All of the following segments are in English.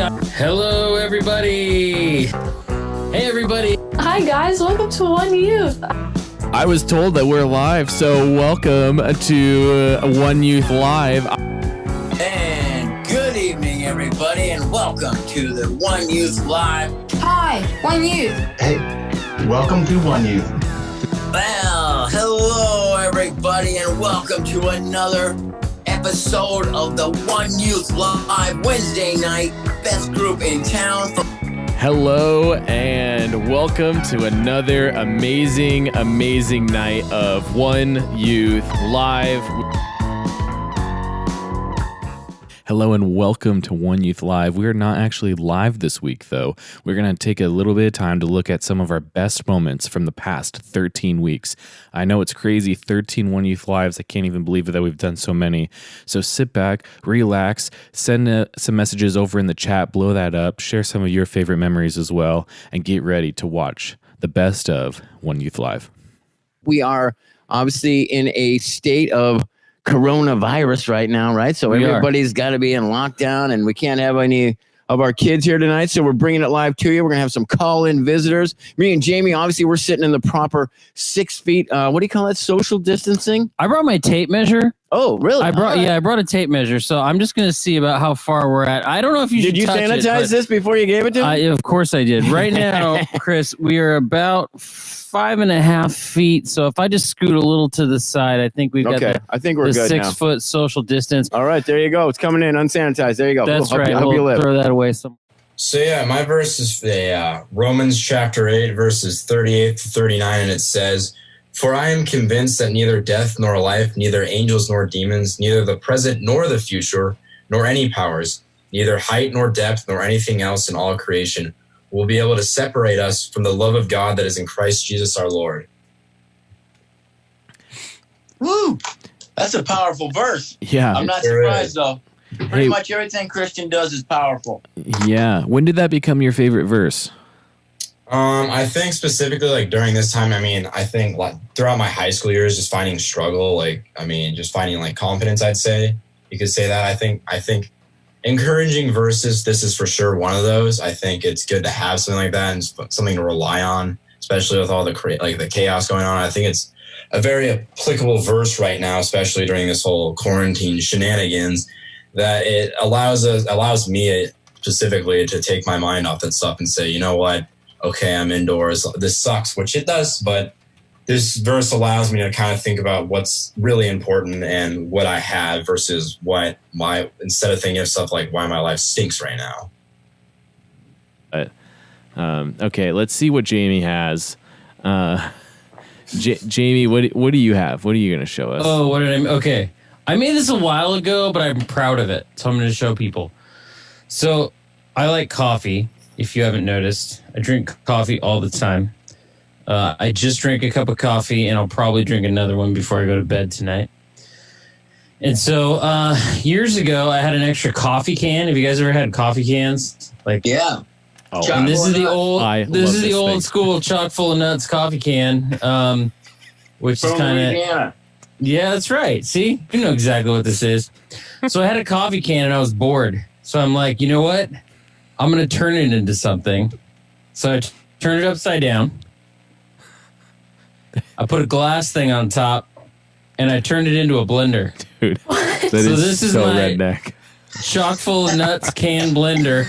Hello, everybody. Hey, everybody. Hi, guys. Welcome to One Youth. I was told that we're live, so welcome to One Youth Live. And good evening, everybody, and welcome to the One Youth Live. Hi, One Youth. Hey, welcome to One Youth. Well, hello, everybody, and welcome to another episode of the One Youth Live Wednesday night. Best group in town. Hello, and welcome to another amazing night of One Youth Live. Hello and welcome to One Youth Live. We're not actually live this week, though. We're going to take a little bit of time to look at some of our best moments from the past 13 weeks. I know it's crazy, 13 One Youth Lives. I can't even believe that we've done so many. So sit back, relax, send some messages over in the chat, blow that up, share some of your favorite memories as well, and get ready to watch the best of One Youth Live. We are obviously in a state of coronavirus right now, right? So everybody's got to be in lockdown, and we can't have any of our kids here tonight. So we're bringing it live to you. We're gonna have some call-in visitors. Me and Jamie, obviously, we're sitting in the proper 6 feet. What do you call that? Social distancing. I brought my tape measure. Oh, really? I brought a tape measure. So I'm just gonna see about how far we're at. I don't know if you did you touch sanitize this before you gave it to me? Of course I did. Right now, Chris, we are about 5.5 feet. So if I just scoot a little to the side, I think we've got I think we're the good 6 now. foot social distance. All right, there you go. It's coming in unsanitized. There you go. That's Hope right. you We'll live. throw that away some. So yeah, my verse is Romans chapter 8, verses 38 to 39, and it says, "For I am convinced that neither death nor life, neither angels nor demons, neither the present nor the future, nor any powers, neither height nor depth, nor anything else in all creation will be able to separate us from the love of God that is in Christ Jesus our Lord." Woo! That's a powerful verse. Yeah. I'm not Sure surprised, is. though. Pretty much everything Christian does is powerful. Yeah. When did that become your favorite verse? I think specifically like during this time, I think like throughout my high school years, just finding struggle, just finding like confidence, I'd say you could say that. I think encouraging verses, this is for sure one of those. I think it's good to have something like that and something to rely on, especially with all the the chaos going on. I think it's a very applicable verse right now, especially during this whole quarantine shenanigans, that it allows me specifically to take my mind off that stuff and say, you know what? Okay, I'm indoors. This sucks, which it does, but this verse allows me to kind of think about what's really important and what I have versus instead of thinking of stuff like why my life stinks right now. Okay, let's see what Jamie has. Jamie, what do you have? What are you going to show us? Oh, okay. I made this a while ago, but I'm proud of it. So I'm going to show people. So I like coffee, if you haven't noticed. I drink coffee all the time. I just drank a cup of coffee, and I'll probably drink another one before I go to bed tonight. And so years ago, I had an extra coffee can. Have you guys ever had coffee cans? Yeah. Oh, And this is the old thing. school chock full of nuts coffee can, which is kind of... Yeah, that's right. See? You know exactly what this is. So I had a coffee can and I was bored. So I'm like, you know what? I'm going to turn it into something. So I turned it upside down. I put a glass thing on top and I turned it into a blender. Dude, this is so my redneck. chock full of nuts can blender.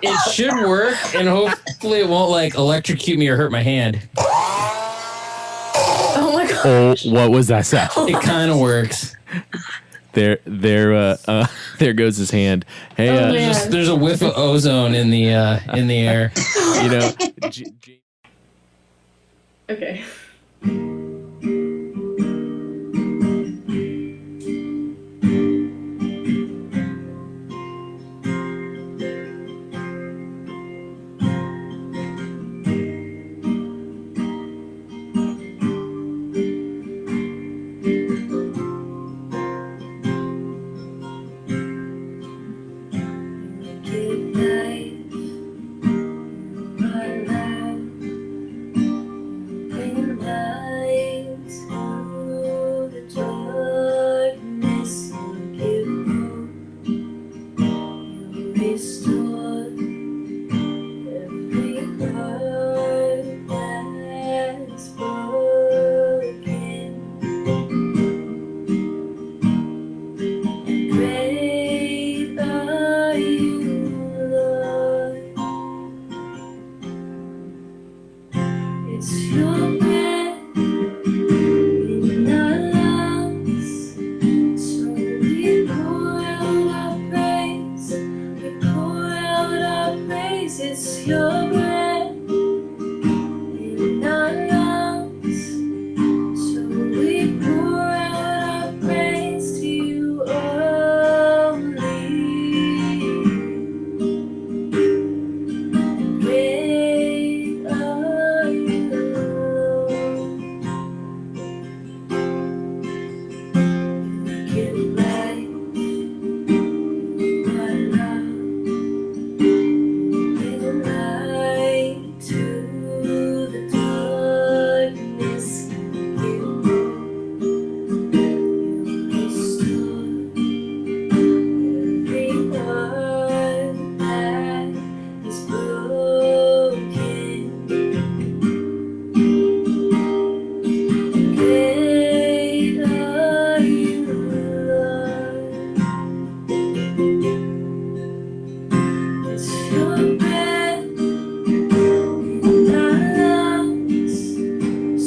It should work, and hopefully it won't electrocute me or hurt my hand. Oh my god. Oh, what was that sound? It kind of works. There goes his hand. Hey, There's a whiff of ozone in the air. you know. Okay. It's your breath in our lungs. So we pour out our praise. We pour out our praise. It's your breath in our lungs. So we pour out our praise to you only. Great are you, Lord. You give light, you are love. Give light to the darkness. You restore every heart that is broken. Great are you, Lord. It's your breath in our lungs.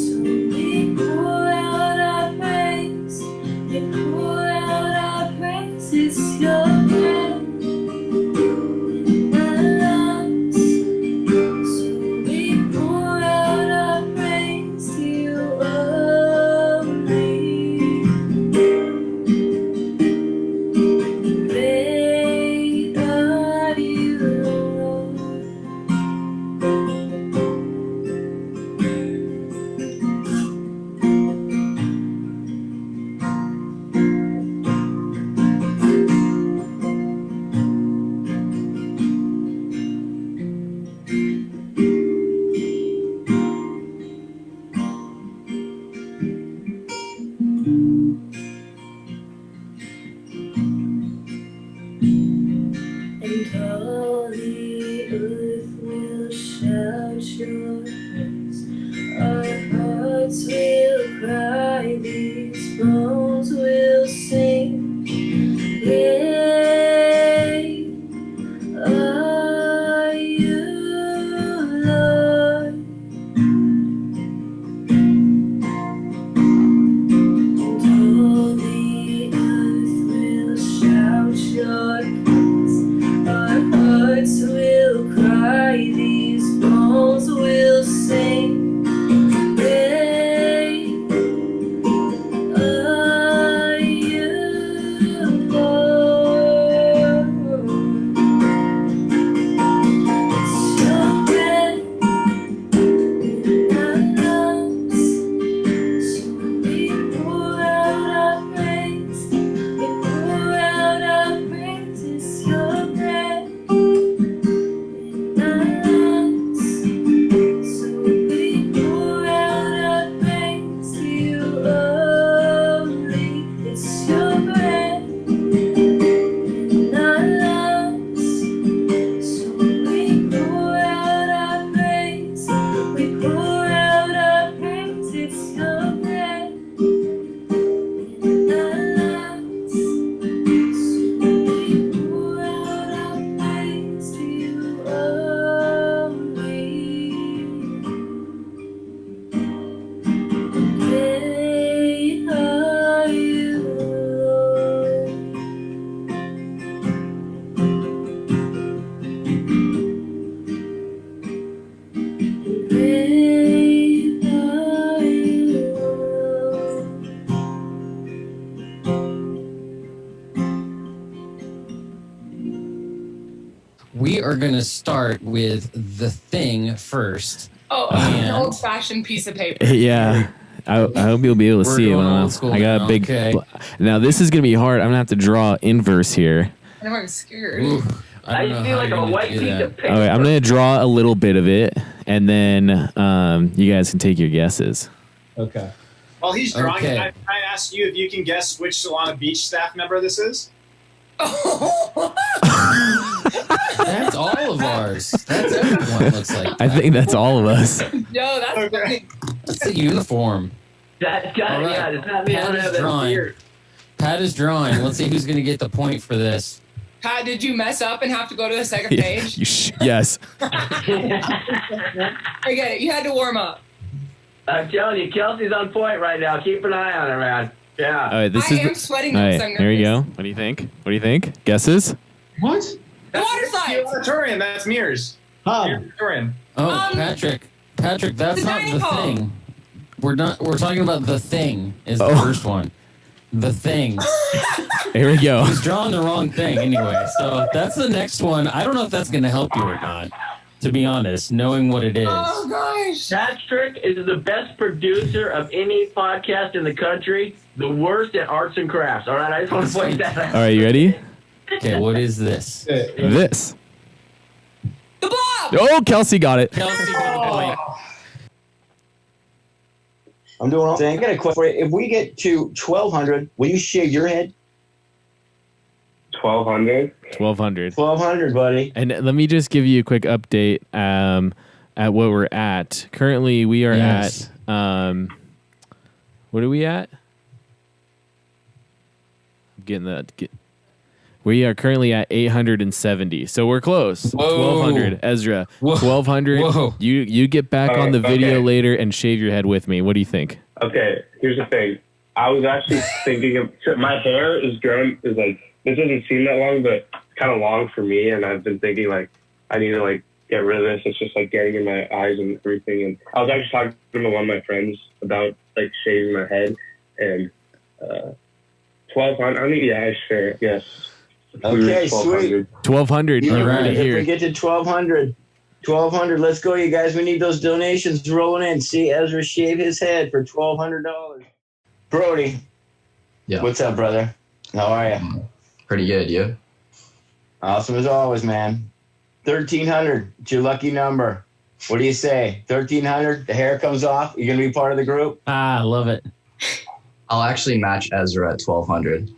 So we pour out our praise. We pour out our praise. It's your breath in our lungs. So we pour out our praise to you only. Great are you, Lord. And all the earth will shout your praise. Our hearts will cry, these bones will sing. Great are you, Lord. And all the earth will shout your praise. Our hearts will cry, these bones will sing. Great are you, Lord. It's your breath in our lungs. So we pour out our praise. We pour out our praise. It's your breath in our lungs. So we pour out our praise to you only. It's your breath in our lungs. So we pour out our praise. We pour out our praise. It's your breath in our lungs. So we pour out our praise to you only. Great are you, Lord. Great are you, Lord. We are going to start with the thing first. Oh, And- an old-fashioned piece of paper. Yeah. I hope you'll be able to We're see it. going When old school I got now, a big. okay. Now this is gonna be hard. I'm gonna have to draw inverse here. And I'm scared. Ooh, I don't know how you're going to do that. Okay, I'm gonna draw a little bit of it, and then you guys can take your guesses. Okay. While he's drawing, Okay. can I ask you if you can guess which Solana Beach staff member this is? That's all of ours. That's everyone looks like. I think that's all of us. No, that's Okay. funny. That's the uniform. That guy, All right. yeah, does that mean I Pat don't is have that drawing. beard? Pat is drawing. Let's see who's going to get the point for this. Pat, did you mess up and have to go to the second Yeah, page? yes. I get it. You had to warm up. I'm telling you, Kelsey's on point right now. Keep an eye on her, man. Yeah. All right, this I is am sweating. all because right, I'm here we nervous. go. What do you think? What do you think? Guesses? What? The water The slide. auditorium, that's Mears. Huh? Auditorium. Oh, Um, Patrick, that's the not dining the hall. thing. We're talking about the thing is the Oh. first one. The thing. Here we go. He's drawing the wrong thing anyway. So that's the next one. I don't know if that's going to help you or not, to be honest, knowing what it is. Oh gosh. Patrick is the best producer of any podcast in the country, the worst at arts and crafts. All right, I just want to point that out. All right, you ready? Okay, what is this? This. The blob. Oh, Kelsey got it. Kelsey got a point. I'm doing all thing. I got a question for you. If we get to 1,200, will you shave your head? 1,200. 1,200. 1,200, buddy. And let me just give you a quick update at what we're at. Currently, we are Yes. at what are we at? We are currently at 870. So we're close. Whoa. 1,200, Ezra. Whoa. 1,200. Whoa. You get back on the video Okay. later and shave your head with me. What do you think? Okay, here's the thing. I was actually thinking of my hair is like this doesn't seem that long, but it's kind of long for me, and I've been thinking like I need to like get rid of this. It's just like getting in my eyes and everything. And I was actually talking to one of my friends about like shaving my head, and 1,200. I mean, yeah, sure, yes. Okay, sweet. 1,200. You All heard right. it If we here. get to 1,200, let's go, you guys. We need those donations rolling in. See Ezra shave his head for $1,200. Brody. Yeah. What's up, brother? How are you? Pretty good, you? Awesome as always, man. 1,300. It's your lucky number. What do you say? 1,300. The hair comes off. You're gonna be part of the group. Ah, I love it. I'll actually match Ezra at 1,200.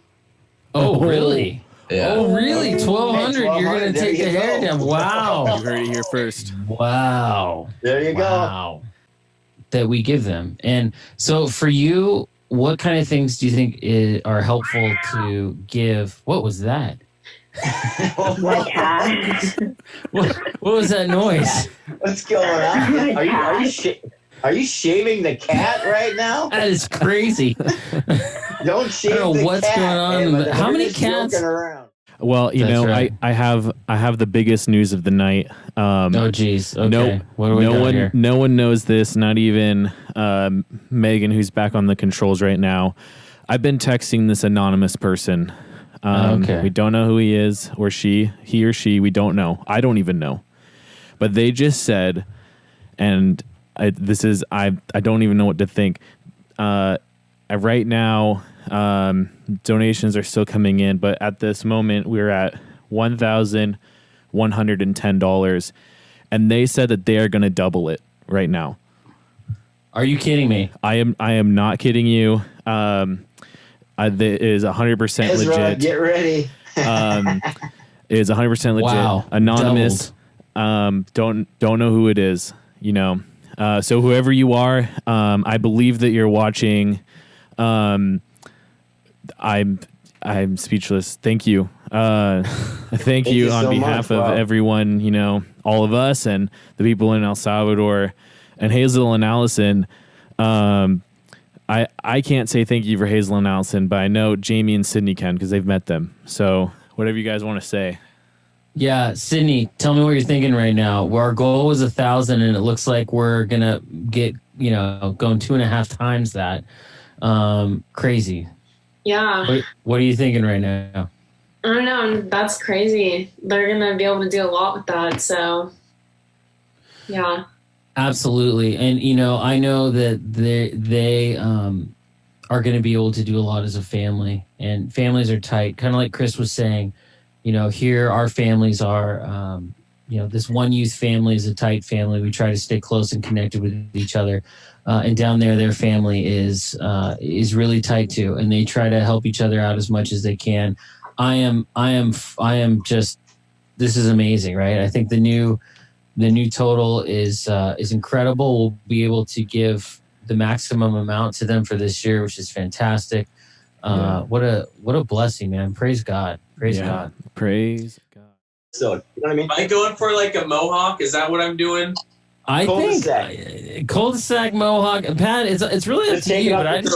Oh, really? Yeah. Oh, really? 1,200. You're going to There take you the hair go. down. Wow. You heard it here first. Wow. There you go. Wow. That we give them. And so for you, what kind of things do you think are helpful to give? What was that? My cat. What was that noise? What's going on? Are you shaving the cat right now? That is crazy. Don't shave I don't know the what's cat. going on. Emma. How We're many just cats? joking around. Well, you That's know, right. I have the biggest news of the night. Oh, geez. Okay. No, What do we no got one, here? no one knows this. Not even Megan, who's back on the controls right now. I've been texting this anonymous person. Okay. We don't know who he is or she, he or she. We don't know. I don't even know. But they just said, and I don't even know what to think. Right now, donations are still coming in, but at this moment, we're at $1,110, and they said that they are going to double it right now. Are you kidding me? I am not kidding you. It is 100% Ezra, legit. get ready. It is 100% legit. Wow. Anonymous. Don't know who it is. You know. So whoever you are, I believe that you're watching. I'm speechless. Thank you. Thank you you on so behalf much. of Wow. everyone. You know, all of us and the people in El Salvador and Hazel and Allison. I can't say thank you for Hazel and Allison, but I know Jamie and Sydney can because they've met them. So whatever you guys want to say. Yeah, Sydney, tell me what you're thinking right now. Well, our goal was 1,000, and it looks like we're gonna get, going 2.5 times that. Crazy. Yeah. What are you thinking right now? I don't know. That's crazy. They're going to be able to do a lot with that. So, yeah. Absolutely, and I know that they are going to be able to do a lot as a family, and families are tight. Kind of like Chris was saying, here our families are. This One Youth family is a tight family. We try to stay close and connected with each other, and down there, their family is really tight too, and they try to help each other out as much as they can. I am just. This is amazing, right? I think the new total is incredible. We'll be able to give the maximum amount to them for this year, which is fantastic. What a blessing, man! Praise God! Praise God! Praise God! So, you know what I mean? Am I going for like a mohawk? Is that what I'm doing? I Cul-de-sac. think cul-de-sac mohawk, Pat. It's really up Just to take you. it But up I to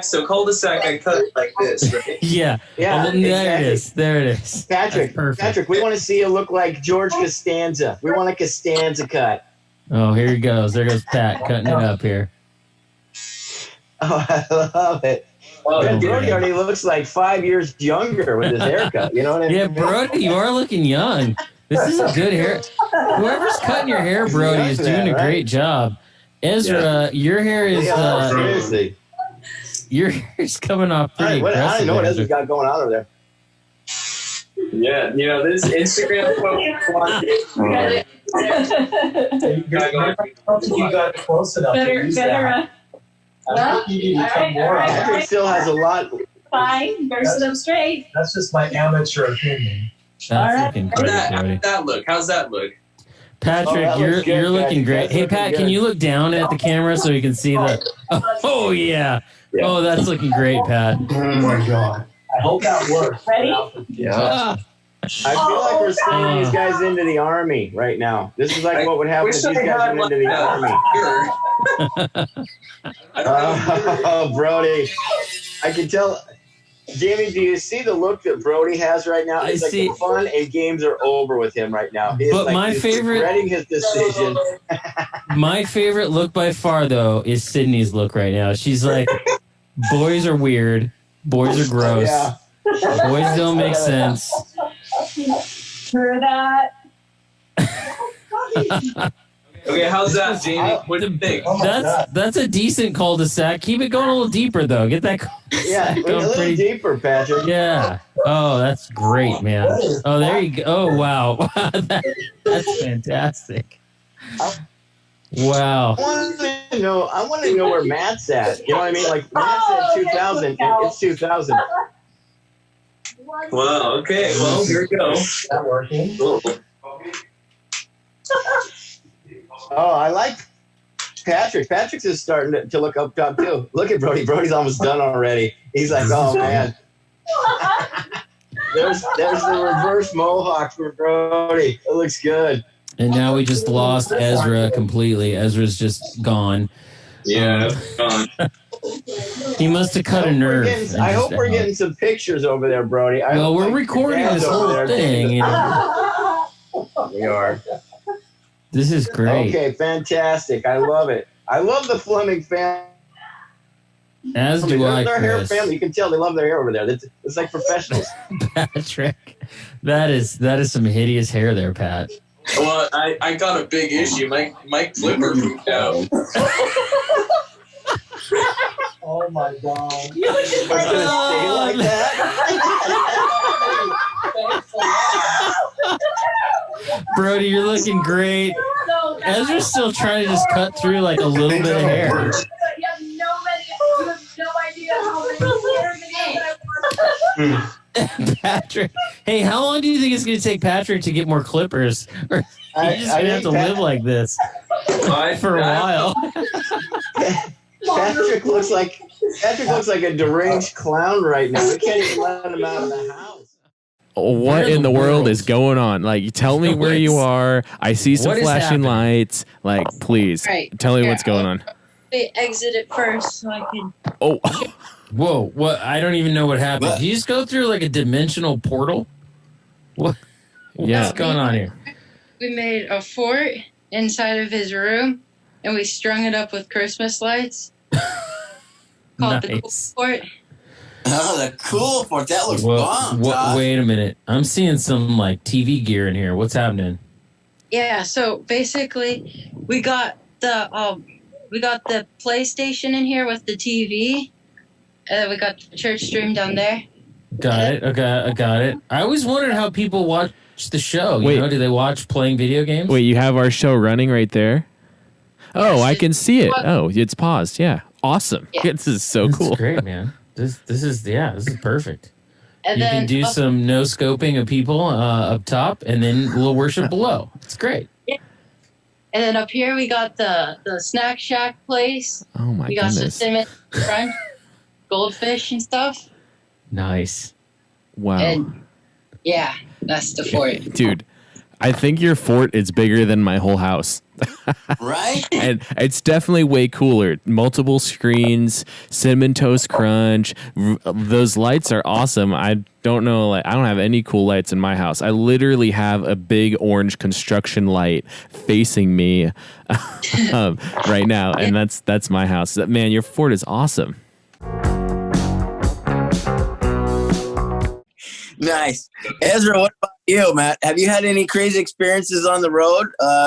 So cul-de-sac, I cut it like this, right? yeah. Yeah, Oh, there it exactly. is. There it is. Patrick, That's perfect. Patrick, we want to see you look like George Costanza. We want a Costanza cut. Oh, here he goes. There goes Pat cutting it up here. Oh, I love it. Oh, And yeah. Brody already looks like 5 years younger with his haircut. You know what I mean? Yeah, Brody, you are looking young. This is a good hair. Whoever's cutting your hair, Brody, is doing a great job. Ezra, your hair is seriously. your hair's coming off pretty I aggressive. don't know what Ezra. Ezra's got going on over there. Yeah, this Instagram You got close enough to use that. I think you need to come more on that. Patrick still has a lot. Fine, burst it up straight. That's just my amateur opinion. That's looking great, Brody. How's that look? Patrick, that looks good, you're looking Patrick. great. That's Hey, looking Pat, good. can you look down at the camera so you can see the? Oh yeah. Yeah. Oh, that's looking great, Pat. Oh my God. I hope that works. Ready? Ah. I feel like we're sending these guys into the army right now. This is like what would happen if these guys went into the army. Oh, Brody. I can tell. Jamie, do you see the look that Brody has right now? It's like see. the fun and games are over with him right now. He's But like, my he's favorite- regretting his decision. My favorite look by far, though, is Sydney's look right now. She's like, boys are weird. Boys are gross. Yeah. Boys don't make sense. Hear that? Okay, how's that, Jamie? What do you think? That's a decent cul-de-sac. Keep it going a little deeper, though. Get that Yeah, a going little pretty. deeper, Patrick. Yeah. Oh, that's great, man. Oh, there you go. Oh, wow. That's fantastic. Wow. I want to know where Matt's at. You know what I mean? Like Matt's at 2000, and it's 2000. Wow, okay, well, here we go. Is that working? Oh, I like Patrick. Patrick's is starting to look up top too. Look at Brody. Brody's almost done already. He's like, oh man. There's the reverse mohawk for Brody. It looks good. And now we just lost Ezra completely. Ezra's just gone. Yeah, He must have cut a nerve. I hope we're getting some pictures over there, Brody. Well, we're recording this whole thing. You know. We are. This is great. Okay, fantastic. I love it. I love the Fleming family. As do I, Their hair Chris. family. You can tell they love their hair over there. It's like professionals. Patrick, that is some hideous hair there, Pat. Well, I got a big issue. My clipper freaked out. Oh my God. You gonna stay like that? Brody, you're looking great. Ezra's still trying to just cut through like a little bit of hair. You have no idea how many Patrick, hey, how long do you think it's going to take Patrick to get more clippers? Or you're just going to have to live like this for a while. Patrick looks like a deranged clown right now. We can't even let him out of the house. What in the world is going on? Like, tell me where you are. I see some What is flashing happening? lights. Like, please, Right. tell me Here, what's going on. Wait, exit it first so I can. Oh, Whoa, what? I don't even know what happened. Did you just go through like a dimensional portal? What's yeah. going on here? We made a fort inside of his room, and we strung it up with Christmas lights. Called the Cool Nice. Fort. Oh, the cool fort. That looks Well, bomb, Todd. wait a minute. I'm seeing some like TV gear in here. What's happening? Yeah. So basically, we got the PlayStation in here with the TV. We got the church stream down there. Got it. Okay, I got it. I always wondered how people watch the show. Wait. You know, do they watch playing video games? Wait, you have our show running right there? Oh, I can see it. Oh, it's paused. Yeah. Awesome. Yeah. This is so This cool. is great, man. This is perfect. And You then can do some no scoping of people up top, and then a little worship below. It's great. And then up here we got the snack shack place. Oh my We got goodness. cinnamon crunch, goldfish and stuff. Nice. Wow. And yeah, that's the fort. Dude, I think your fort is bigger than my whole house. Right? And it's definitely way cooler. Multiple screens, cinnamon toast crunch. Those lights are awesome. I don't know, like I don't have any cool lights in my house. I literally have a big orange construction light facing me right now, and that's my house. Man, your fort is awesome. Nice. Ezra, what about you, Matt? Have you had any crazy experiences on the road,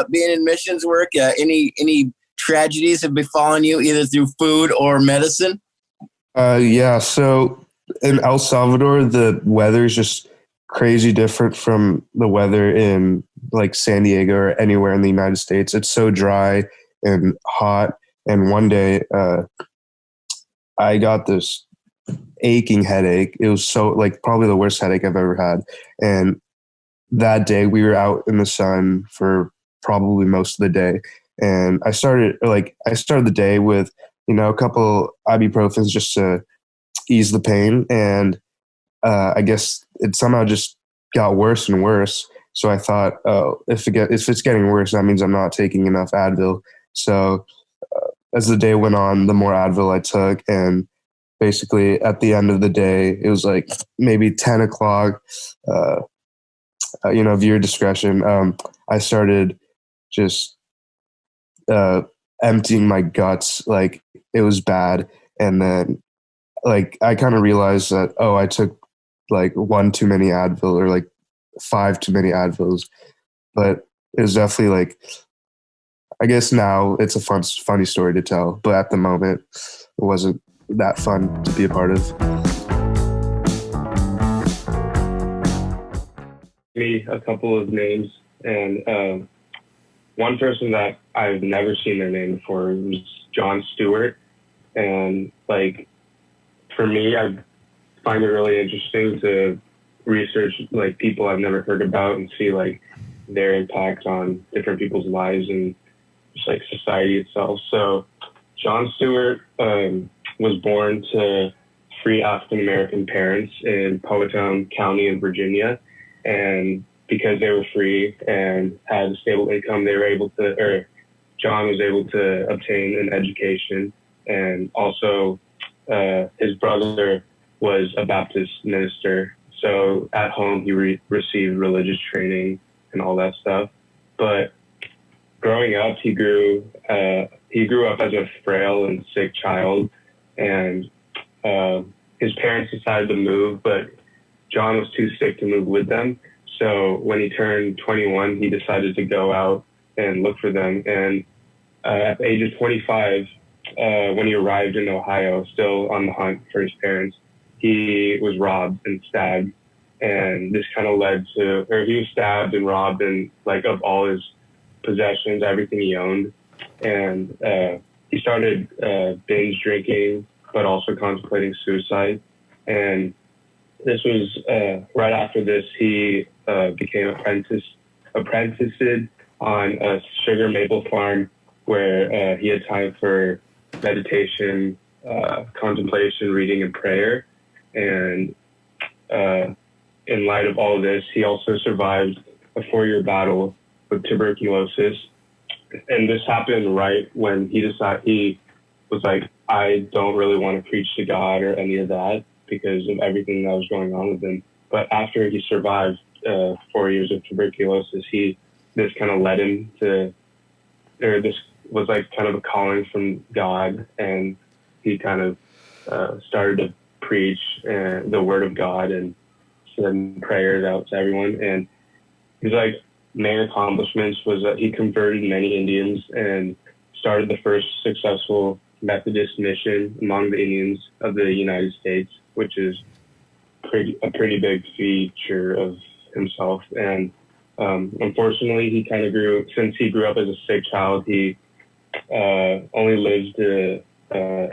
being in missions work? Any tragedies have befallen you either through food or medicine? Yeah. So in El Salvador, the weather is just crazy different from the weather in like San Diego or anywhere in the United States. It's so dry and hot. And one day, I got this aching headache. It was so like probably the worst headache I've ever had. And that day we were out in the sun for probably most of the day. And I started the day with, a couple ibuprofens just to ease the pain. And I guess it somehow just got worse and worse. So I thought, oh, if it's getting worse, that means I'm not taking enough Advil. So as the day went on, the more Advil I took, and basically at the end of the day, it was like maybe 10 o'clock, viewer discretion. I started just emptying my guts. Like it was bad. And then like, I kind of realized that, I took like 1 too many Advil or like 5 too many Advils, but it was definitely like, I guess now it's a funny story to tell, but at the moment it wasn't that fun to be a part of. Me a couple of names, and one person that I've never seen their name before was John Stewart. And like for me, I find it really interesting to research like people I've never heard about and see like their impact on different people's lives and just like society itself. So John Stewart was born to free African-American parents in Powhatan County in Virginia. And because they were free and had a stable income, John was able to obtain an education. And also his brother was a Baptist minister. So at home, he received religious training and all that stuff. But growing up, he grew up as a frail and sick child, and his parents decided to move, but John was too sick to move with them. So when he turned 21, he decided to go out and look for them. And at the age of 25, when he arrived in Ohio, still on the hunt for his parents, he was robbed and stabbed. And this kind of led to, he was stabbed and robbed, and like of all his possessions, everything he owned. And he started binge drinking, but also contemplating suicide. And this was right after this, he became apprenticed on a sugar maple farm where he had time for meditation, contemplation, reading, and prayer. And in light of all of this, he also survived a 4-year battle with tuberculosis. And this happened right when he was like, I don't really want to preach to God or any of that because of everything that was going on with him. But after he survived 4 years of tuberculosis, this kind of led him to, this was like kind of a calling from God, and he kind of started to preach the word of God and send prayers out to everyone. And his like main accomplishments was that he converted many Indians and started the first successful Methodist mission among the Indians of the United States, which is a pretty big feature of himself. And unfortunately, he kind of since he grew up as a sick child, he only lived to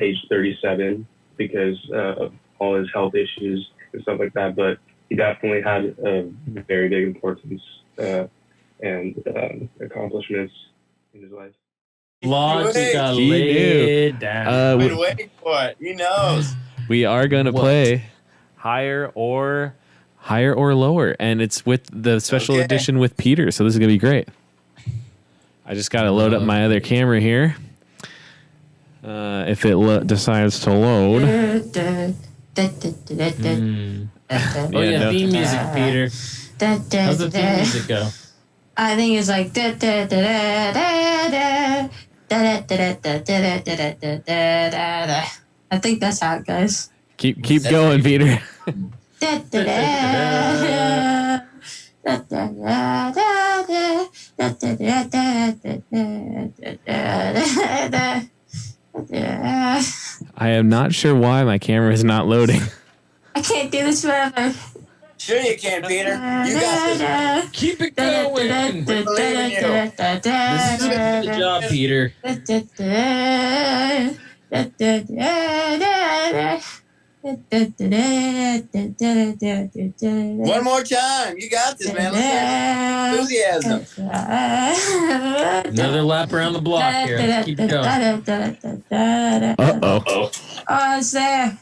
age 37 because of all his health issues and stuff like that. But he definitely had a very big importance and accomplishments in his life. Lots got laid down. I've been waiting for it. He knows. We are going to play higher or higher or lower, and it's with the special edition with Peter. So this is gonna be great. I just gotta load up my other camera here. If it decides to load. Theme music, Peter. How's the theme music go? I think it's like I think that's how it goes. Keep going, Peter. I am not sure why my camera is not loading. I can't do this forever. Sure you can, Peter. You got this. Keep it going. We believe in you. This is a good job, Peter. One more time. You got this, man. Let's hear enthusiasm. Another lap around the block here. Let's keep going. Uh-oh. Oh, it's there.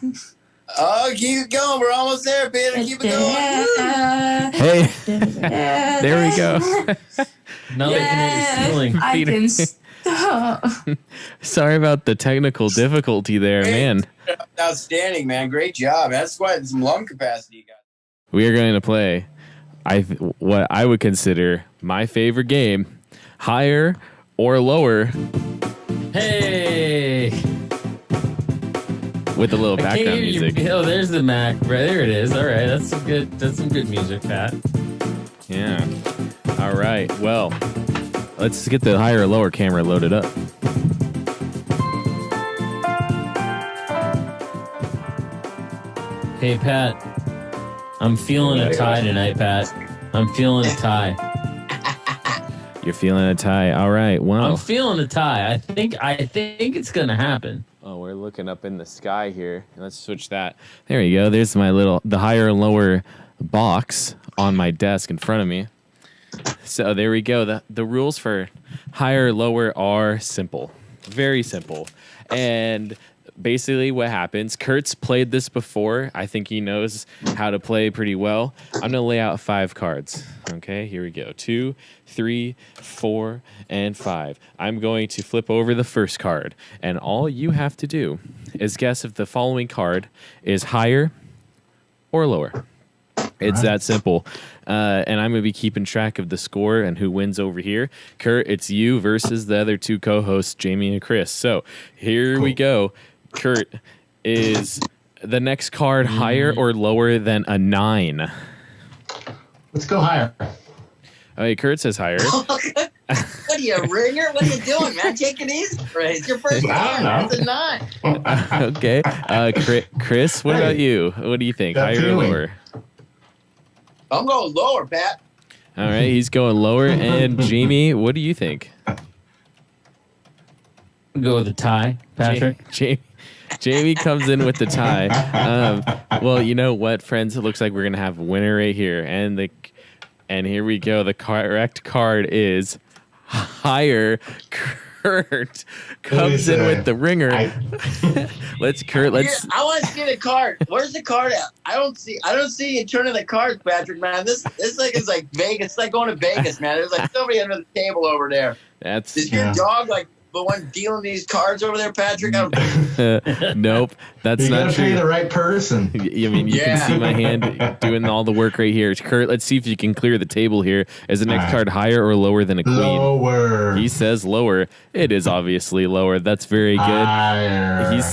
Oh, keep it going. We're almost there, Peter. Keep it going. Hey. There we go. Now they can hear you feeling. I can stop. Sorry about the technical difficulty there, man. Outstanding, man. Great job. That's quite some lung capacity you got. We are going to play what I would consider my favorite game, higher or lower. Hey. With a little background music. Oh, there's the Mac. Right there it is. All right, that's some good music, Pat. Yeah. All right. Well, let's get the higher or lower camera loaded up. Hey, Pat. I'm feeling a tie tonight, Pat. I'm feeling a tie. You're feeling a tie. All right. Well, I'm feeling a tie. I think it's gonna happen. Oh, we're looking up in the sky here. Let's switch that. There you go. There's the higher and lower box on my desk in front of me. So there we go. The rules for higher or lower are simple. Very simple. And basically what happens, Kurt's played this before. I think he knows how to play pretty well. I'm going to lay out 5 cards. Okay, here we go. 2, 3, 4, and 5. I'm going to flip over the first card. And all you have to do is guess if the following card is higher or lower. It's that simple. And I'm going to be keeping track of the score and who wins over here. Kurt, it's you versus the other 2 co-hosts, Jamie and Chris. So here we go. Kurt, is the next card higher or lower than a 9? Let's go higher. Okay, Kurt says higher. What are you, ringer? What are you doing, man? Take it easy. It's your first time. That's a 9. Okay. Chris, what about you? What do you think? Higher or lower? I'm going lower, Pat. All right, he's going lower. And Jamie, what do you think? Go with the tie, Patrick. Jamie comes in with the tie. Well, you know what, friends? It looks like we're gonna have a winner right here, and here we go. The correct card is higher. Kurt comes in with the ringer. Let's. Here, I want to see the card. Where's the card at? I don't see you turning the cards, Patrick. Man, this like is like Vegas. It's like going to Vegas, man. There's like somebody under the table over there. Is your dog like the one dealing these cards over there, Patrick? Nope, that's you not gotta true. pay the right person. I mean, you can see my hand doing all the work right here. Kurt, let's see if you can clear the table here. Is the next card higher or lower than a queen? Lower. He says lower. It is obviously lower. That's very good. Higher. He's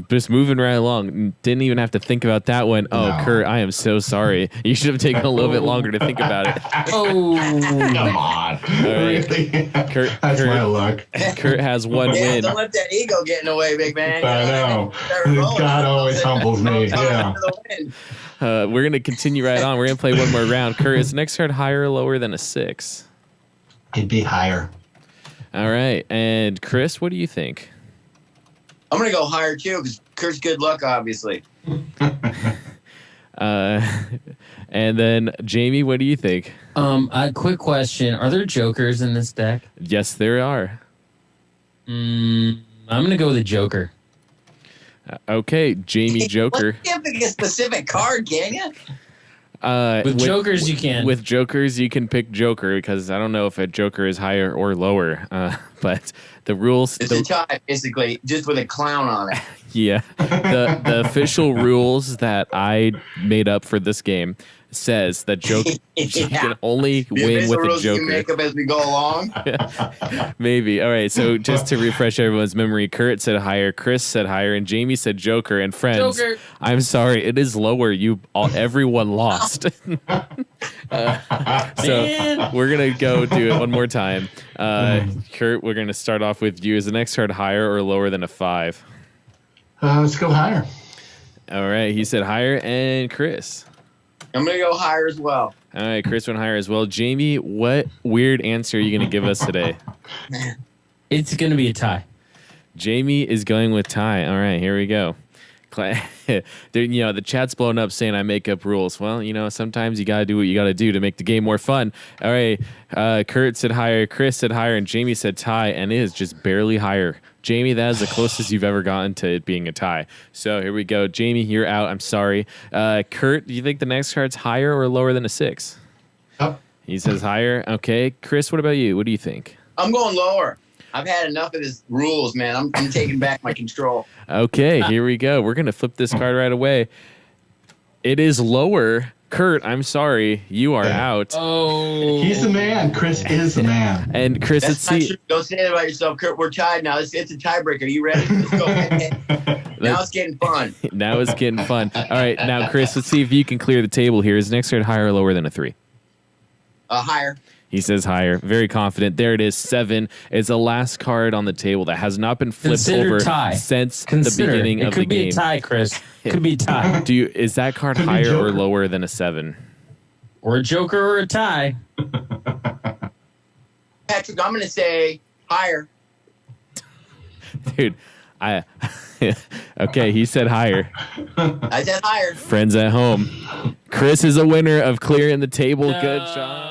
just moving right along. Didn't even have to think about that one. Oh, no. Kurt, I am so sorry. You should have taken a little bit longer to think about it. Oh, come on. Right. Really? Kurt, my luck. Kurt has one win. Don't let that ego get in the way, big man. I know. God always humbles me. Yeah. We're going to continue right on. We're going to play one more round. Kurt, is the next card higher or lower than a 6? It'd be higher. All right. And Chris, what do you think? I'm going to go higher too because Kurt's good luck, obviously. And then Jamie, what do you think? A quick question. Are there jokers in this deck? Yes, there are. I'm going to go with a joker. Okay, Jamie Joker. You can't pick a specific card, can you? With jokers, you can. With jokers, you can pick joker because I don't know if a joker is higher or lower. But the rules. It's a tie, basically, just with a clown on it. Yeah. The official rules that I made up for this game says that you can only win with a joker. You make up as we go along. Maybe. All right. So just to refresh everyone's memory, Kurt said higher, Chris said higher, and Jamie said joker. And friends, Joker. I'm sorry, it is lower. Everyone lost. So we're gonna go do it one more time. Kurt, we're gonna start off with you. Is the next card higher or lower than a 5? Let's go higher. All right. He said higher, and Chris. I'm going to go higher as well. All right, Chris went higher as well. Jamie, what weird answer are you going to give us today? It's going to be a tie. Jamie is going with tie. All right, here we go. The chat's blown up saying I make up rules. Well, sometimes you got to do what you got to do to make the game more fun. All right, Kurt said higher, Chris said higher, and Jamie said tie, and it is just barely higher. Jamie, that is the closest you've ever gotten to it being a tie. So here we go. Jamie, you're out. I'm sorry. Kurt, do you think the next card's higher or lower than a 6? Oh. He says higher. Okay. Chris, what about you? What do you think? I'm going lower. I've had enough of this rules, man. I'm taking back my control. Okay, here we go. We're going to flip this card right away. It is lower. Kurt, I'm sorry. You are out. Oh. He's the man. Chris is the man. And Chris, That's not true. Don't say that about yourself, Kurt. We're tied now. It's a tiebreaker. Are you ready? Let's go. Now it's getting fun. Now it's getting fun. All right, now, Chris, let's see if you can clear the table here. Is next card higher or lower than a 3? Higher. He says higher. Very confident. There it is. 7 is the last card on the table that has not been flipped over tie. Since the beginning of the game. It could be a tie, Chris. Could be a tie. Is that card higher or lower than a 7? Or a joker or a tie. Patrick, I'm going to say higher. Dude, okay, he said higher. I said higher. Friends at home. Chris is a winner of clearing the table. No. Good job.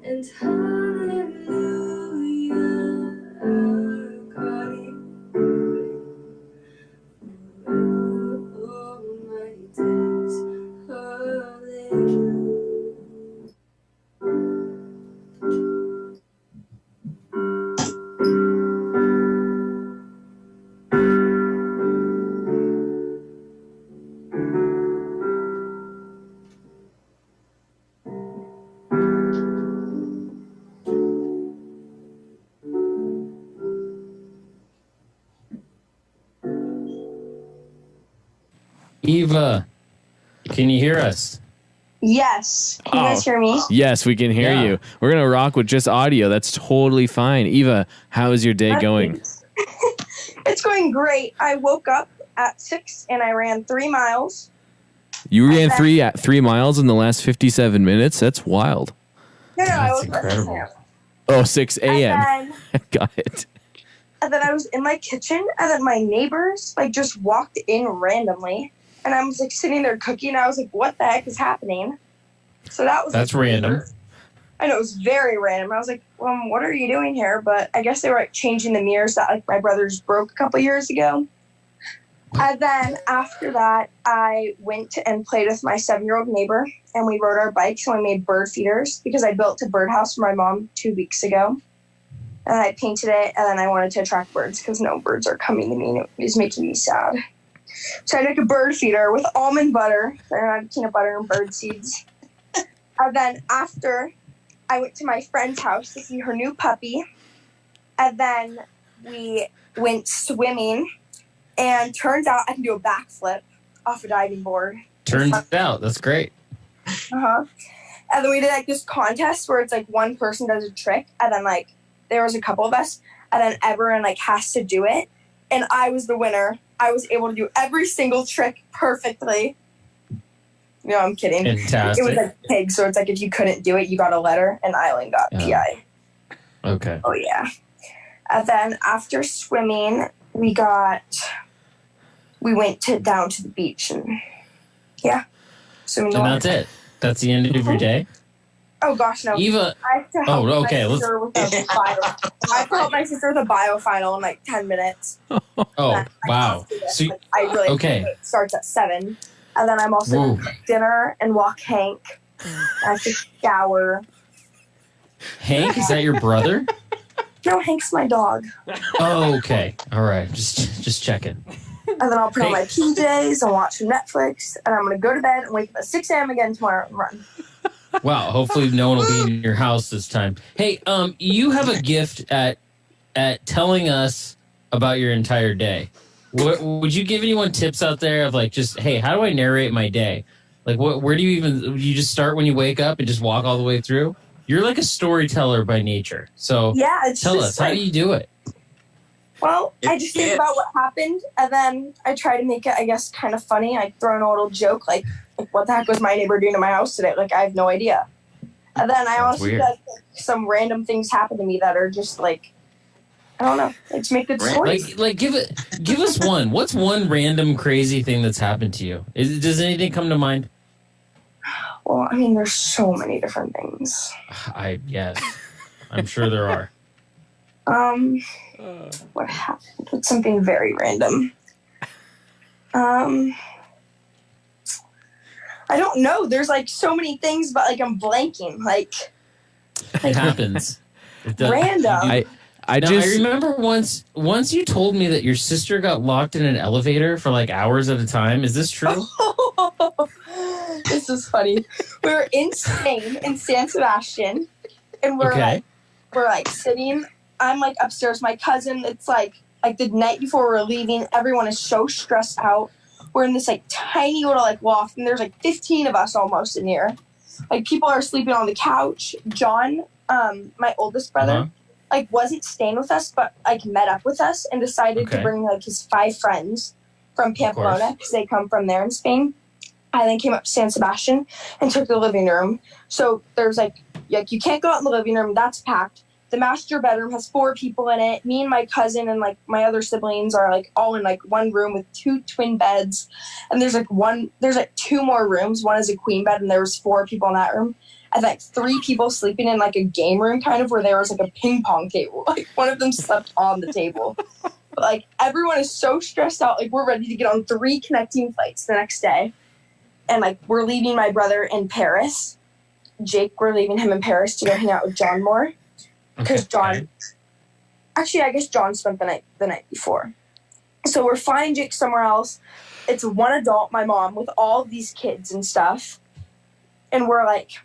And hallelujah, our God all my days, hallelujah. Eva, can you hear us? Yes. Can you guys hear me? Yes, we can hear you. We're going to rock with just audio. That's totally fine. Eva, how is your day going? It's going great. I woke up at 6 and I ran 3 miles. You ran 3 miles in the last 57 minutes? That's wild. No, I was incredible. Oh, 6 a.m. Got it. And then I was in my kitchen, and then my neighbors just walked in randomly, and I was sitting there cooking, and I was like, "What the heck is happening?" So that's random. I know, it was very random. I was like, "Well, what are you doing here?" But I guess they were changing the mirrors that my brothers broke a couple years ago. And then after that, I went and played with my 7-year-old neighbor, and we rode our bikes and we made bird feeders because I built a birdhouse for my mom 2 weeks ago. And I painted it, and then I wanted to attract birds because no birds are coming to me, and it was making me sad. So I took a bird feeder with almond butter, and I had peanut butter and bird seeds. And then after, I went to my friend's house to see her new puppy. And then we went swimming, and turns out I can do a backflip off a diving board. Turns out, that's great. And then we did this contest where it's one person does a trick, and then there was a couple of us, and then everyone has to do it. And I was the winner. I was able to do every single trick perfectly. No, I'm kidding. Fantastic. It was pig, so it's if you couldn't do it, you got a letter, and Island got PI. Okay. Oh, yeah. And then after swimming, we went down to the beach, and swimming. And that's it. That's the end of your day? Oh gosh, no. Eva. I have to help my okay. sister with a bio. I have to help my sister with a bio final in 10 minutes. Oh, wow. So I really it starts at 7. And then I'm also going to cook dinner and walk Hank. I have to shower. Hank, is that your brother? No, Hank's my dog. Oh, okay. All right. Just checking. And then I'll put on my PJs and watch some Netflix. And I'm going to go to bed and wake up at 6 a.m. again tomorrow and run. Wow. Hopefully no one will be in your house this time. Hey, you have a gift at telling us about your entire day. What would you give anyone tips out there of hey, how do I narrate my day? Where do you just start when you wake up and just walk all the way through? You're like a storyteller by nature. So tell us, how do you do it? Well, I just think about what happened, and then I try to make it, I guess, kind of funny. I throw in a little joke, what the heck was my neighbor doing to my house today? I have no idea. And then I also do some random things happen to me that are just I don't know. Just make good stories. Give us one. What's one random crazy thing that's happened to you? Does anything come to mind? Well, I mean, there's so many different things. Yes, I'm sure there are. What happened? It's something very random. I don't know. There's so many things, but I'm blanking. It happens. Random. I remember once you told me that your sister got locked in an elevator for hours at a time. Is this true? This is funny. We were in Spain, in San Sebastian, and we're sitting. I'm upstairs. My cousin. It's the night before we're leaving. Everyone is so stressed out. We're in this tiny little loft, and there's 15 of us almost in here. People are sleeping on the couch. John, my oldest brother, wasn't staying with us, but met up with us and decided to bring his 5 friends from Pamplona because they come from there in Spain. I then came up to San Sebastian and took the living room. So there's like you can't go out in the living room. That's packed. The master bedroom has 4 people in it. Me and my cousin and like my other siblings are like all in like one room with 2 twin beds. And there's like 2 more rooms. One is a queen bed and there was 4 people in that room. And like 3 people sleeping in like a game room kind of where there was like a ping pong table. Like one of them slept on the table. But like everyone is so stressed out. Like we're ready to get on 3 connecting flights the next day. And like we're leaving my brother in Paris. Jake, we're leaving him in Paris to go hang out with John more. Because John, actually, I guess John spent the night before. So we're flying Jake somewhere else. It's one adult, my mom, with all of these kids and stuff. And we're like,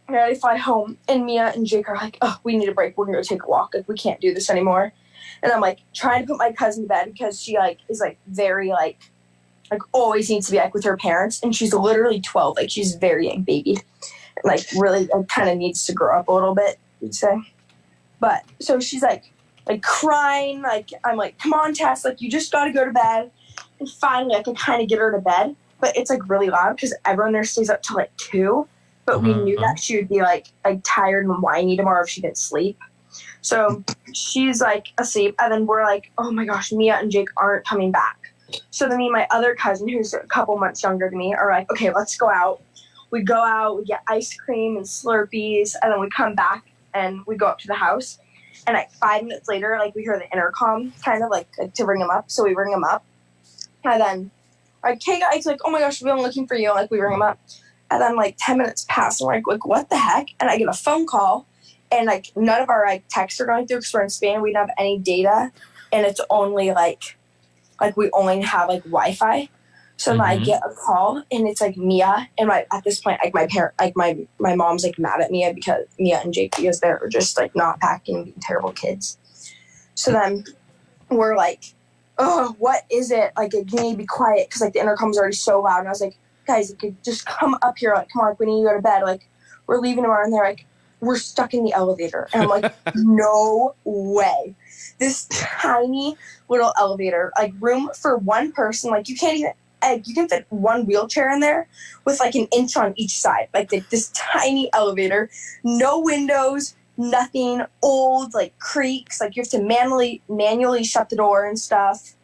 ready to fly home. And Mia and Jake are like, oh, we need a break. We're going to go take a walk. Like, we can't do this anymore. And I'm like trying to put my cousin to bed because she like is like very like always needs to be like with her parents. And she's literally 12. Like she's very young baby. And, like really kind of needs to grow up a little bit, you'd say. But so she's like crying. Like I'm like, come on, Tess. Like you just got to go to bed. And finally I can kind of get her to bed. But it's like really loud because everyone there stays up till like 2. But we knew that she would be like tired and whiny tomorrow if she didn't sleep. So she's like asleep. And then we're like, oh my gosh, Mia and Jake aren't coming back. So then me and my other cousin, who's a couple months younger than me, are like, okay, let's go out. We go out, we get ice cream and Slurpees, and then we come back and we go up to the house. And like 5 minutes later, like we hear the intercom kind of like to ring him up. So we ring him up. And then like, hey guys, like, oh my gosh, we've been looking for you. Like we ring him up. And then like 10 minutes pass and we're like, what the heck? And I get a phone call and like none of our like texts are going through because we're in Spain. We don't have any data. And it's only like we only have like Wi-Fi. So then I get a call and it's like Mia and at this point, like my parent, like my mom's like mad at Mia and Jake because they're just like not packing and being terrible kids. So then we're like, oh, what is it? Like, you need to be quiet because like the intercom's already so loud. And I was like, guys, you could just come up here. Like, come on, like, we need to go to bed. Like, we're leaving tomorrow. And they're like, we're stuck in the elevator. And I'm like, no way. This tiny little elevator, like room for one person. Like, you can't even, you can fit one wheelchair in there with like an inch on each side. Like this tiny elevator, no windows, nothing, old, like creaks. Like you have to manually shut the door and stuff.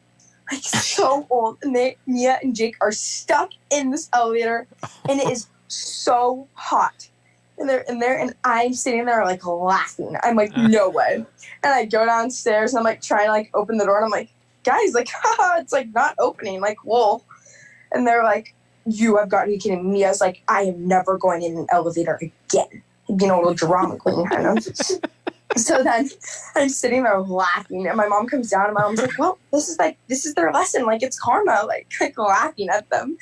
Like so old. And Mia and Jake are stuck in this elevator and it is so hot. And they're in there and I'm sitting there like laughing. I'm like, no way. And I go downstairs and I'm like trying to like open the door and I'm like, guys, like, haha, it's like not opening, like, whoa. And they're like, you have got to be kidding me. I was like, I am never going in an elevator again. You know, a little drama queen kind of. So then I'm sitting there laughing and my mom comes down and my mom's like, well, this is their lesson. Like, it's karma, like laughing at them.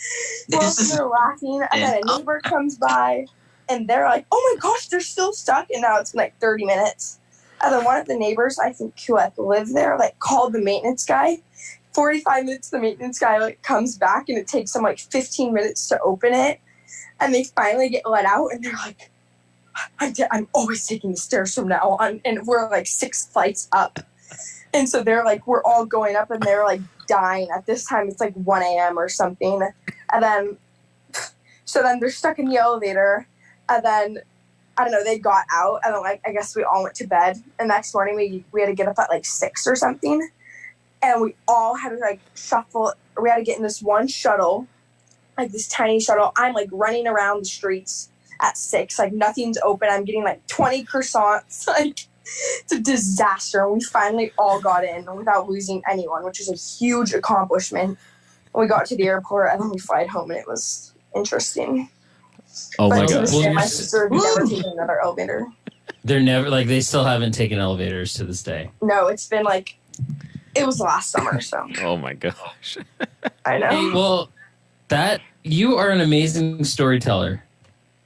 Well, they're laughing and then a neighbor comes by and they're like, oh my gosh, they're still stuck. And now it's been like 30 minutes. And then one of the neighbors, I think, who like lived there, like called the maintenance guy. 45 minutes, the maintenance guy like comes back and it takes them like 15 minutes to open it. And they finally get let out and they're like, I'm always taking the stairs from now on. And we're like 6 flights up. And so they're like, we're all going up and they're like dying. At this time, it's like 1 a.m. or something. And then, so then they're stuck in the elevator. And then, I don't know, they got out. And then like, I guess we all went to bed. And next morning we had to get up at like 6 or something. And we all had to like shuffle. We had to get in this one shuttle, like this tiny shuttle. I'm like running around the streets at 6, like nothing's open. I'm getting like 20 croissants. Like it's a disaster. And we finally all got in without losing anyone, which is a huge accomplishment. We got to the airport and then we flied home and it was interesting. Oh but my to God. this day, my sister never taken another elevator. They're never like they still haven't taken elevators to this day. No, it's been like it was last summer, so. Oh my gosh. I know. Hey, well, you are an amazing storyteller.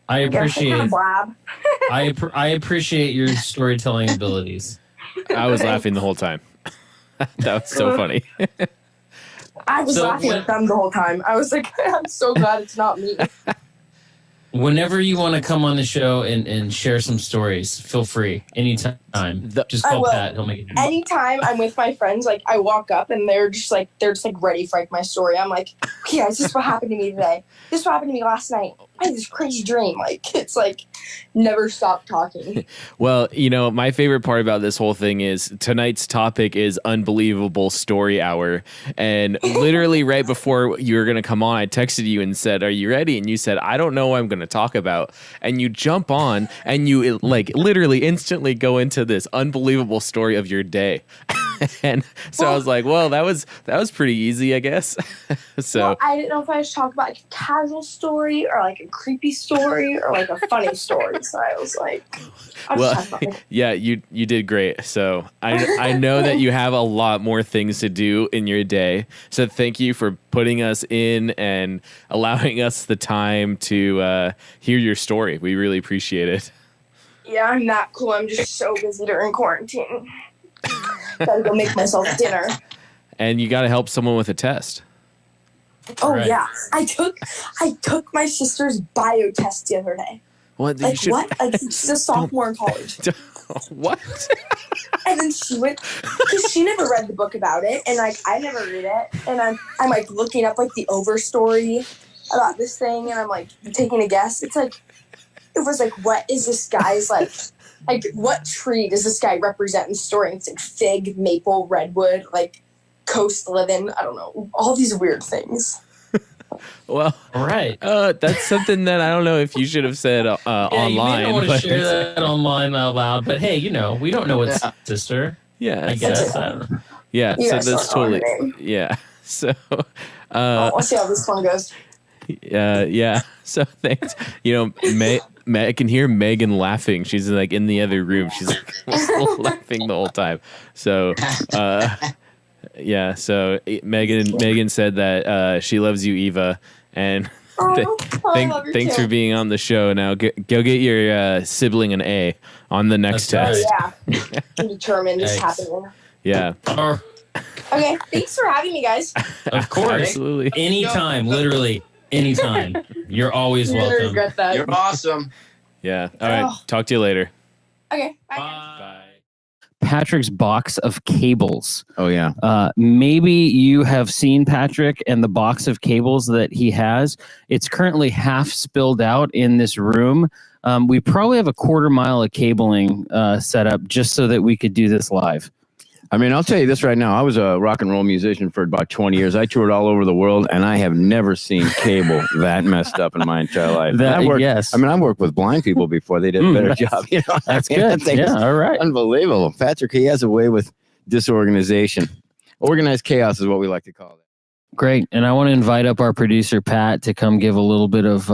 I appreciate I appreciate your storytelling abilities. I was laughing the whole time. That was so funny. I was laughing at them the whole time. I was like, I'm so glad it's not me. Whenever you want to come on the show and share some stories, feel free. Anytime. Just call Pat. He'll make it happen. Anytime I'm with my friends, like I walk up and they're just like ready for like my story. I'm like, okay, guys, this is what happened to me today. This is what happened to me last night. I had this crazy dream. Like it's like never stop talking. Well, my favorite part about this whole thing is tonight's topic is unbelievable story hour. And literally right before you were going to come on, I texted you and said, "Are you ready?" And you said, "I don't know what I'm going to talk about." And you jump on and you like literally instantly go into this unbelievable story of your day. And so I was like, well, that was pretty easy, I guess. So I didn't know if I should talk about like a casual story or like a creepy story or like a funny story. So I was like, yeah, you did great. So I know that you have a lot more things to do in your day. So thank you for putting us in and allowing us the time to hear your story. We really appreciate it. Yeah, I'm not cool. I'm just so busy during quarantine. Gotta go make myself dinner. And you got to help someone with a test. Oh right. Yeah, I took my sister's bio test the other day. What? Like what? Like she's a sophomore in college. What? And then she went because she never read the book about it, and like I never read it, and I'm like looking up like the overstory about this thing, and I'm like taking a guess. It was like, what is this guy's like what tree does this guy represent in the story? And it's like fig, maple, redwood, like coast living. I don't know, all these weird things. Well, all right. That's something that I don't know if you should have said online. You may not want to share that online out loud, but hey, we don't know what's sister. Yeah, I guess. I don't know. Yeah, so that's totally. Yeah, so. We'll see how this one goes. Yeah. So thanks. I can hear Megan laughing. She's like in the other room. She's like laughing the whole time. So, yeah. So Megan said that she loves you, Eva, and thanks for being on the show. Now go get your sibling an A on the next test. Yeah, I'm determined. It's happening. Yeah. Okay. Thanks for having me, guys. Of course, absolutely. Anytime, literally. Anytime. You're always welcome. Regret that. You're awesome. Yeah. All right. Talk to you later. Okay. Bye. Patrick's box of cables. Oh, yeah. Maybe you have seen Patrick and the box of cables that he has. It's currently half spilled out in this room. We probably have a quarter mile of cabling set up just so that we could do this live. I mean, I'll tell you this right now. I was a rock and roll musician for about 20 years. I toured all over the world, and I have never seen cable that messed up in my entire life. Yes. I mean, I've worked with blind people before. They did a better job. That's good. Yeah, all right. Unbelievable. Patrick, he has a way with disorganization. Organized chaos is what we like to call it. Great. And I want to invite up our producer, Pat, to come give a little bit of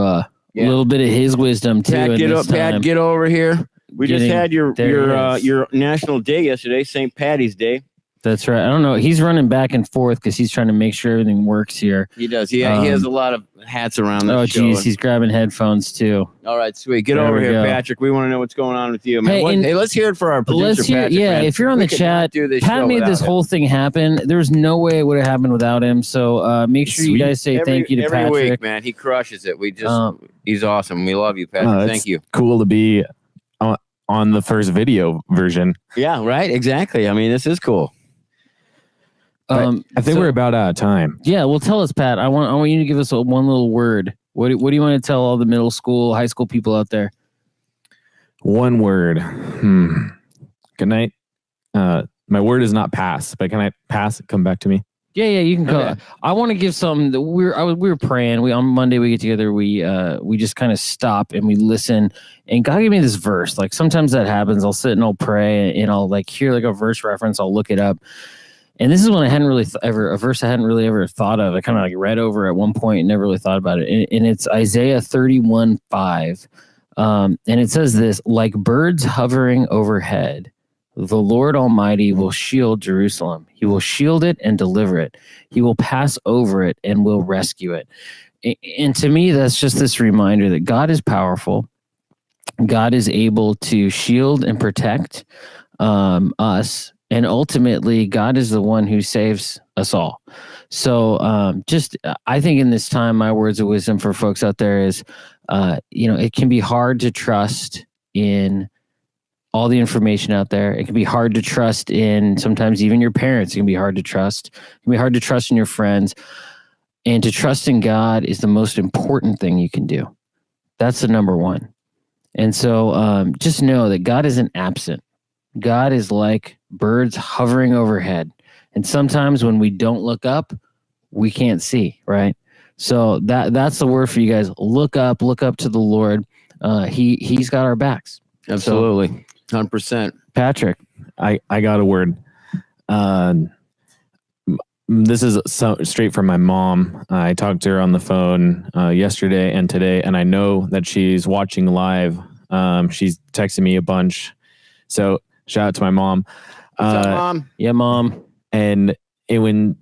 his wisdom, too. Pat, get over here. We just had your national day yesterday, St. Patty's Day. That's right. I don't know. He's running back and forth because he's trying to make sure everything works here. He does. He has a lot of hats around the show. Geez, he's grabbing headphones too. All right, sweet. Get over here, Patrick. We want to know what's going on with you, man. Hey, let's hear it for our producer, Patrick. Yeah, man. if you're on the chat, Pat made this whole thing happen. There's no way it would have happened without him. So make sure you guys say thank you to Patrick. Every week, man. He crushes it. He's awesome. We love you, Patrick. Thank you. Cool to be on the first video version. Yeah, right. Exactly. I mean, this is cool. I think we're about out of time. Yeah, well, tell us, Pat. I want you to give us one little word. What do you want to tell all the middle school, high school people out there? One word. Good night. My word is not pass, but can I pass? Come back to me. Yeah, you can go. Okay. I want to give something that we were praying. On Monday we get together. We just kind of stop and we listen. And God gave me this verse. Like sometimes that happens. I'll sit and I'll pray and I'll like hear like a verse reference. I'll look it up. And this is one I hadn't really a verse I hadn't really ever thought of. I kind of like read over at one point and never really thought about it. And it's Isaiah 31:5. And it says this: like birds hovering overhead, the Lord Almighty will shield Jerusalem. He will shield it and deliver it. He will pass over it and will rescue it. And to me, that's just this reminder that God is powerful. God is able to shield and protect us. And ultimately, God is the one who saves us all. So I think in this time, my words of wisdom for folks out there is, it can be hard to trust in all the information out there. It can be hard to trust in sometimes even your parents. It can be hard to trust. It can be hard to trust in your friends. And to trust in God is the most important thing you can do. That's the number one. And so just know that God isn't absent. God is like birds hovering overhead. And sometimes when we don't look up, we can't see, right? So that's the word for you guys. Look up to the Lord. He's got our backs. Absolutely. 100%. Patrick. I got a word. This is straight from my mom. I talked to her on the phone yesterday and today, and I know that she's watching live. She's texting me a bunch. So shout out to my mom. What's up, Mom? Yeah, Mom. And when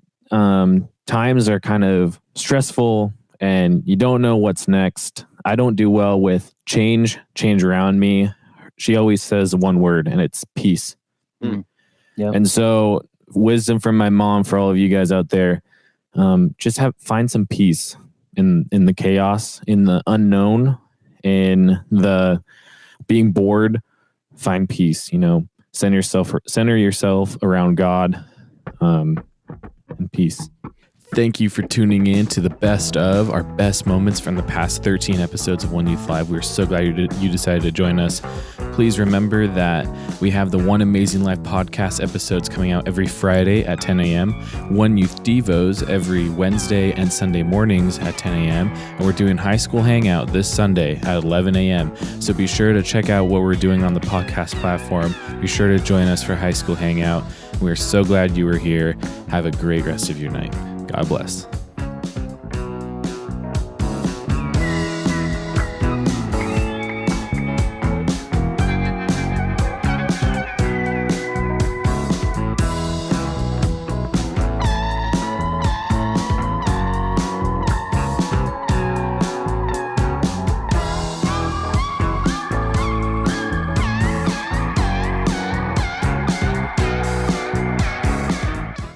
times are kind of stressful and you don't know what's next, I don't do well with change around me. She always says one word, and it's peace. Mm. Yep. And so wisdom from my mom for all of you guys out there, just find some peace in the chaos, in the unknown, in the being bored. Find peace, center yourself around God, and peace. Thank you for tuning in to the best of our best moments from the past 13 episodes of One Youth Live. We're so glad you decided to join us. Please remember that we have the One Amazing Life podcast episodes coming out every Friday at 10 a.m., One Youth Devos every Wednesday and Sunday mornings at 10 a.m., and we're doing High School Hangout this Sunday at 11 a.m. So be sure to check out what we're doing on the podcast platform. Be sure to join us for High School Hangout. We're so glad you were here. Have a great rest of your night. God bless.